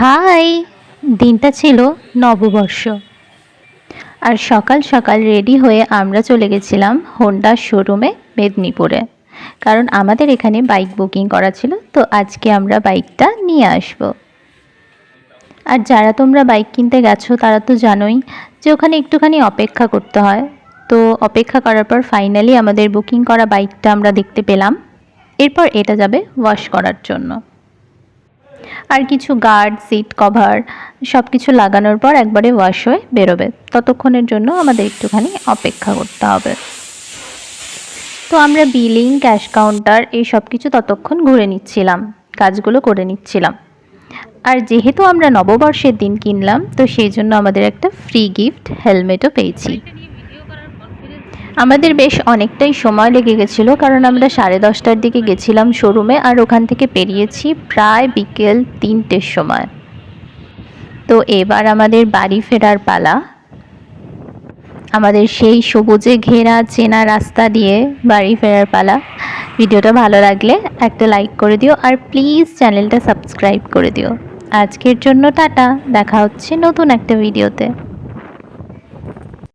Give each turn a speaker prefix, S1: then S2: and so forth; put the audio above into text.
S1: High! দিনটা ছিল নববর্ষ। আর সকাল সকাল রেডি হয়ে আমরা চলে গেছিলাম হোন্ডার শোরুমে মেদিনীপুরে। কারণ আমাদের এখানে বাইক বুকিং করা ছিল, তো আজকে আমরা বাইকটা নিয়ে আসব। আর যারা তোমরা বাইক কিনতে গেছো তারা তো জানোই যে ওখানে একটুখানি অপেক্ষা করতে হয়। তো অপেক্ষা করার পর ফাইনালি আমাদের বুকিং করা বাইকটা আমরা দেখতে পেলাম। এরপর এটা যাবে ওয়াশ করার জন্য। আর কিছু গার্ড, সিট কভার সব কিছু লাগানোর পর একবারে ওয়াশ হয়ে বেরোবে। ততক্ষণের জন্য আমাদের একটুখানি অপেক্ষা করতে হবে। তো আমরা বিলিং, ক্যাশ কাউন্টার এই সব কিছু ততক্ষণ ঘুরে নিচ্ছিলাম, কাজগুলো করে নিচ্ছিলাম। আর যেহেতু আমরা নববর্ষের দিন কিনলাম, তো সেই জন্য আমাদের একটা ফ্রি গিফট হেলমেটও পেয়েছি। আমাদের বেশ অনেকটাই সময় লেগে গেছিলো, কারণ আমরা 10:30টার দিকে গেছিলাম শোরুমে, আর ওখান থেকে বেরিয়েছি প্রায় বিকেল 3টের সময়। তো এবার আমাদের বাড়ি ফেরার পালা। আমাদের সেই সবুজে ঘেরা চেনা রাস্তা দিয়ে বাড়ি ফেরার পালা। ভিডিওটা ভালো লাগলে একটা লাইক করে দিও, আর প্লিজ চ্যানেলটা সাবস্ক্রাইব করে দিও। আজকের জন্য টাটা, দেখা হচ্ছে নতুন একটা ভিডিওতে।